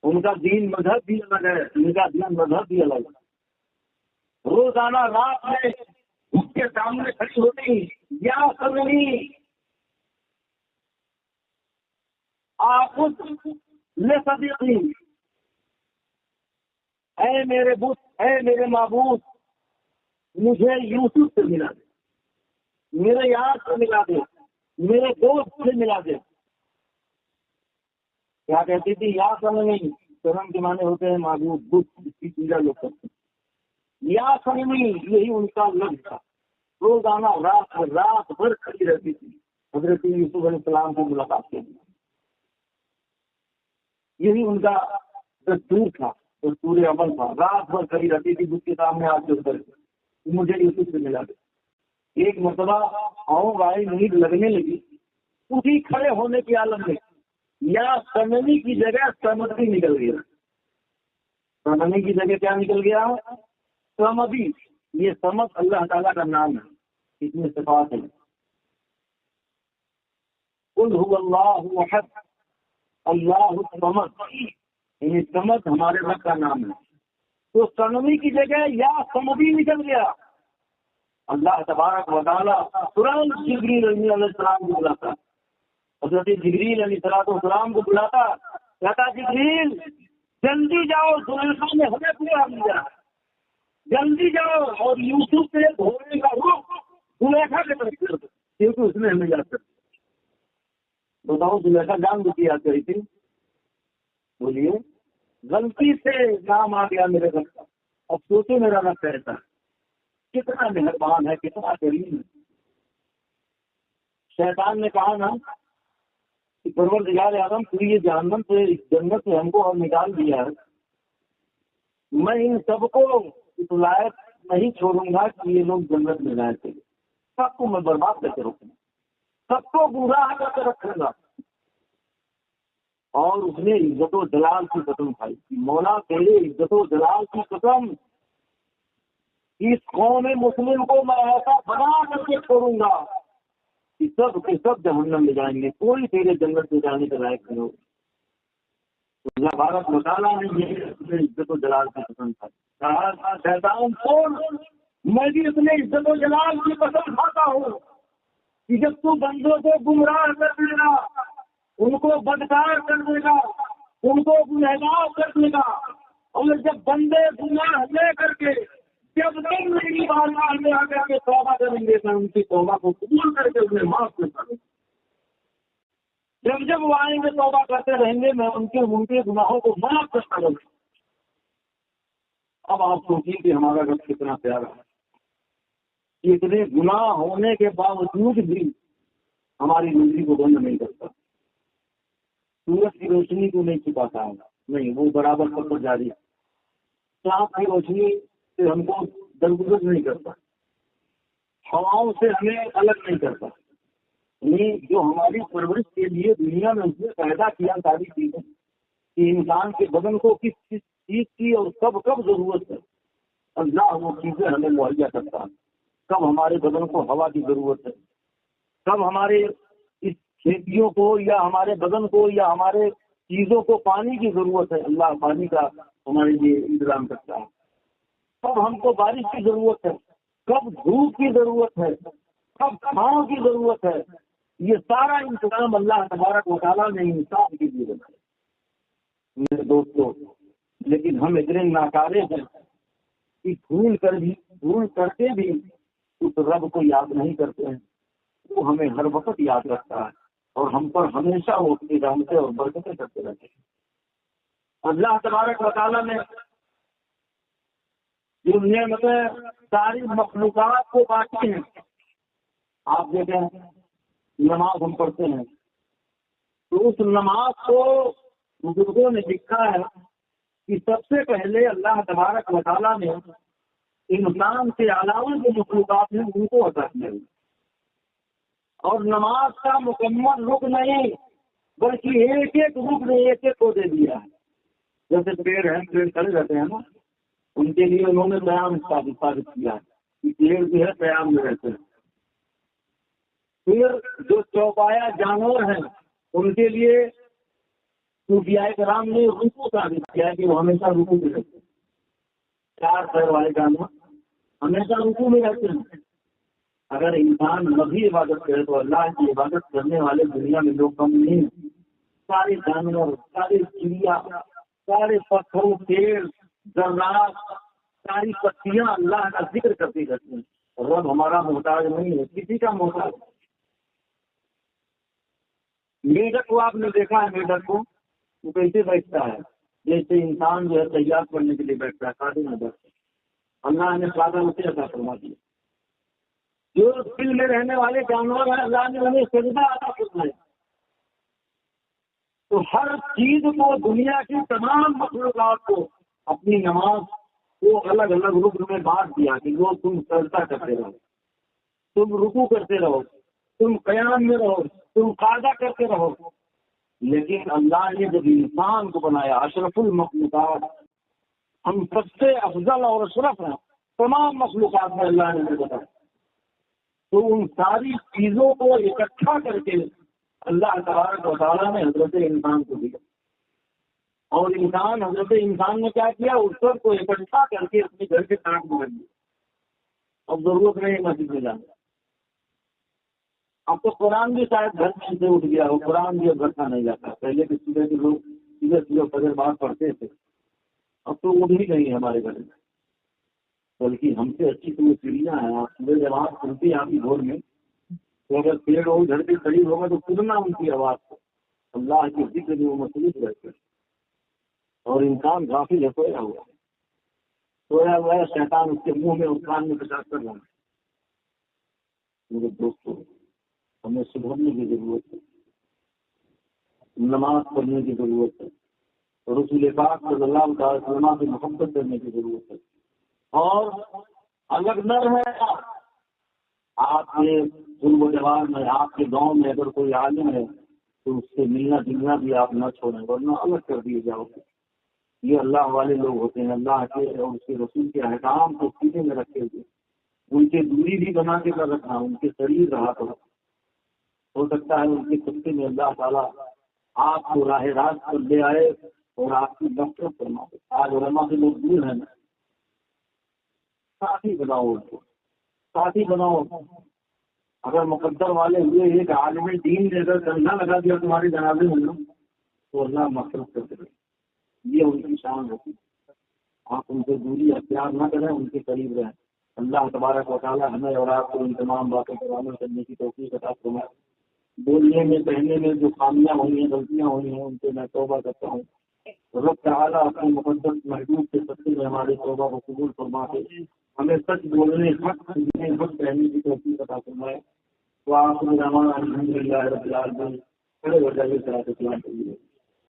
ان کا دین مذہب بھی الگ ہے، ان کا دین مذہب بھی الگ ہے۔ روزانہ رات میں اس کے سامنے کھڑی ہوتی، یا سننی آپ لے صدیقی، اے میرے بت، اے میرے معبود، مجھے یوسف سے ملا دے، میرے یار سے ملا دے، میرے دوست سے ملا دے۔ کیا کہتی تھی؟ یا سننی صنم کے معنی ہوتے ہیں معبود، بت، جس کی پوجا لوگ کرتے ہیں۔ یا صنمی، یہی ان کا لفظ تھا، روزانہ رات بھر کھڑی رہتی تھی حضرت یوسف علیہ السلام کی ملاقات کے لیے۔ یہی ان کا دستور تھا، دستور عمل تھا، رات بھر کھڑی رہتی تھی بت کے سامنے آ کے اتر کے مجھے یوسف سے ملا دے۔ ایک مرتبہ آؤں گائی نیند لگنے لگی، اسی کھڑے ہونے کی عالم میں یا سمنی کی جگہ سمدی نکل گیا۔ سمنی کی جگہ کیا نکل گیا؟ سمدی۔ یہ سمد اللہ تعالیٰ کا نام ہے، اس میں صفات ہے۔ قل هو اللہ احد اللہ الصمد، یعنی سمد ہمارے رب کا نام ہے۔ تو سمنی کی جگہ یا سمدی نکل گیا۔ اللہ تبارک و تعالیٰ ترنت جبریل علیہ السلام کو بلاتا، حضرت جبریل علیہ السلام کو بلاتا، کہتا جبریل جلدی جاؤ، زلیخا نے ہمیں پورا لیا، جلدی جاؤ اور یوسف سے دھونے کا رخ زلیخا کے طرف کر دو، کیونکہ اس نے ہمیں یاد کر دیا۔ بتاؤ زلیخا جان بوجھ کے یاد کری تھی؟ بولیے، غلطی سے نام آ گیا میرے گھر کا، اب سوچو میرا رب کہتا ہے کتنا مہربان ہے، کتنا کریم ہے۔ شیطان نے کہا نا کہ پروردگار اعظم تو یہ جہنم سے، اس جنت سے ہم کو اور نکال دیا ہے، میں ان سب کو اس لائق نہیں چھوڑوں گا کہ یہ لوگ جنت میں جائیں تھے، سب کو میں برباد کر کے رکھوں گا، سب کو گمراہ کر کے رکھوں گا۔ اور اس نے عزت و جلال کی قسم کھائی، مولا تیرے عزت و جلال کی قسم، اس قوم مسلم کو میں ایسا بنا کر کے چھوڑوں گا کہ سب کے سب جہنم میں جائیں گے، کوئی تیرے جنت میں جانے کے لائق نہیں ہوگا۔ اللہ بارک مطالعہ نے یہ عزت و جلال کی قسم کھائی، شیطان کون؟ میں بھی اپنے عزت و جلال کی قسم کھاتا ہوں کہ جب تو بندوں کو گمراہ کر دے گا، ان کو بدکار کر دے گا، ان کو گنہگار کر دے گا، اور جب بندے گناہ لے کر کے جب تک میری بارگاہ میں آ کر کے توبہ کریں گے، میں ان کی توبہ کو قبول کر کے انہیں معاف کر دوں گا۔ جب جب وہ آئیں گے توبہ کرتے رہیں گے، میں ان کے گناہوں کو معاف کرتا رہوں گا۔ اب آپ سوچیے کہ ہمارا رب کتنا پیارا ہے، اتنے گناہ ہونے کے باوجود بھی ہماری زندگی کو بند نہیں کرتا، سورج کی روشنی کو نہیں چھپاتا ہے، نہیں، وہ برابر سب پر جاری ہے، چاند کی روشنی سے ہم کو درگزر نہیں کرتا، ہواؤں سے ہمیں الگ نہیں کرتا، یعنی جو ہماری پرورش کے لیے دنیا میں اس نے پیدا کیا ساری چیزیں کہ انسان کے بدن کو کس کس چیز کی اور کب کب ضرورت ہے، اللہ وہ چیزیں ہمیں مہیا کرتا ہے۔ کب ہمارے بدن کو ہوا کی ضرورت ہے، کب ہمارے اس کھیتیوں کو یا ہمارے بدن کو یا ہمارے چیزوں کو پانی کی ضرورت ہے، اللہ پانی کا ہمارے لیے انتظام کرتا ہے۔ کب ہم کو بارش کی ضرورت ہے، کب دھوپ کی ضرورت ہے، کب چھاؤں کی ضرورت ہے، یہ سارا انتظام اللہ تبارک و تعالیٰ نے انسان کے لیے رکھا ہے۔ میرے دوستو، لیکن ہم اتنے ناکارے ہیں کہ بھول کرتے بھی اس رب کو یاد نہیں کرتے ہیں، وہ ہمیں ہر وقت یاد رکھتا ہے اور ہم پر ہمیشہ وہ اپنی رحمتیں اور برکتیں کرتے رہتے ہیں۔ اللہ تبارک و تعالیٰ نے جو نعمتیں ساری مخلوقات کو بانٹی ہیں، آپ دیکھیں نماز ہم پڑھتے ہیں تو اس نماز کو بزرگوں نے لکھا ہے کہ سب سے پہلے اللہ تبارک و تعالیٰ نے انسان کے علاوہ جو مخلوقات ہیں ان کو عطا کیا، اور نماز کا مکمل رکن نہیں بلکہ ایک ایک رکن ایک ایک کو دے دیا ہے۔ جیسے پیڑ ہیں، پیڑ کھڑے رہتے ہیں نا، ان کے لیے انہوں نے قیام ثابت کیا ہے کہ پیڑ جو ہے قیام میں رہتے ہیں۔ پھر جو چوپایا جانور ہیں ان کے لیے صوفیاء کرام نے رکوع ثابت کیا ہے کہ وہ ہمیشہ رکوع میں رہتے ہیں۔ چار پیر والے جانور ہمیشہ رکوع میں رہتے ہیں۔ اگر انسان نبی عبادت کرے تو اللہ کی عبادت کرنے والے دنیا میں لوگ کم نہیں ہیں۔ سارے جانور، سارے چڑیا، سارے پتھر، پیڑ، ذرات، ساری پتیاں اللہ کا ذکر کرتی رہتی ہیں۔ رب ہمارا محتاج نہیں ہے، کسی کا محتاج۔ میڈک کو آپ نے دیکھا ہے، میڈک کو وہ کیسے بیٹھتا ہے؟ جیسے انسان جو ہے تیار پڑھنے کے لیے بیٹھتا ہے قاعدے میں بیٹھتا ہے، اللہ نے قاعدہ اسے عطا فرما دیا۔ جو دل میں رہنے والے جانور ہیں اللہ نے انہیں سجدہ عطا فرمایا۔ تو ہر چیز کو، دنیا کی تمام مخلوقات کو اپنی نماز کو الگ الگ رکن میں بانٹ دیا کہ وہ تم سجدہ کرتے رہو، تم رکوع کرتے رہو، تم قیام میں رہو، تم قاعدہ کرتے رہو۔ لیکن اللہ نے جب انسان کو بنایا، اشرف المخلوقات، ہم سب سے افضل اور اشرف ہیں تمام مخلوقات میں، اللہ نے بتایا، تو ان ساری چیزوں کو اکٹھا کر کے اللہ تبارک و تعالیٰ نے حضرت انسان کو دیا، اور حضرت انسان نے کیا کیا، اس سب کو اکٹھا کر کے اپنے گھر کے کاٹ میں رکھ دیا۔ اب ضرورت نہیں مسجد میں جانے، اب تو قرآن بھی شاید گھر میں سے اٹھ گیا ہو، قرآن بھی اب رکھا نہیں جاتا۔ پہلے کے صبح کے لوگ صبح فجر بعد پڑھتے تھے، اب تو اٹھ ہی نہیں ہمارے گھر میں، بلکہ ہم سے اچھی تو چڑیاں ہیں۔ آپ صبح جب آپ سنتی ہیں آپ کی گھر میں، تو اگر پیڑ ہو گھر کے قریب ہوگا تو سننا ان کی آواز کو، اللہ کی ذکر میں وہ مصروف رہتے ہیں، اور انسان غافل ہے، سویا ہوا ہے، شیطان اس کے منہ میں اور کان میں پیشاب کر رہا ہے۔ میرے دوستوں، ہمیں سدھرنے کی ضرورت ہے، نماز پڑھنے کی ضرورت ہے، رسول پاک صلی اللہ علیہ وسلم سے محبت کرنے کی ضرورت ہے۔ اور اگر نہ رہے آپ کے ظلم و جوار میں، آپ کے گاؤں میں اگر کوئی عالم ہے تو اس سے ملنا جلنا بھی آپ نہ چھوڑیں، ورنہ الگ کر دیے جاؤ گے۔ یہ اللہ والے لوگ ہوتے ہیں، اللہ کے اور اس کے رسول کے احکام کو سیدھے میں رکھے ہوئے، ان کے دوری بھی بنا کے کر رکھنا، ان کے قریب رہا تو ہو سکتا ہے ان کے خطے میں اللہ تعالیٰ آپ کو راہ راست پر لے آئے اور آپ کی نفرت فرما دے۔ آج علماء سے لوگ دور ہیں، ساتھی بناؤ، ان کو ساتھی بناؤ۔ اگر مقدر والے ہوئے ایک عالم دین نے اگر کنھا لگا دیا تمہارے جنازے میں تو اللہ مغفرت کرتے رہے، یہ ان کی شان ہوتی ہے۔ آپ ان سے دوری اختیار نہ کریں، ان کے قریب رہیں۔ اللہ تبارک و تعالیٰ ہمیں اور آپ کو ان تمام باتوں پر عمل کرنے کی توفیق عطا فرمائے۔ بولنے میں، کہنے میں جو خامیاں ہوئی ہیں، غلطیاں ہوئی ہیں، ان سے میں توبہ کرتا ہوں۔ رب تعالیٰ اپنے مقدس محبوب کے سچے میں ہمارے توبہ کو قبول فرما کے ہمیں سچ بولنے، حق سننے، حق کہنے کی توفیق عطا فرمائے۔ وآخر دعوانا الحمد للہ رب العالمین۔ کھڑے ہو جائیے، صلاۃ و سلام کیجیے۔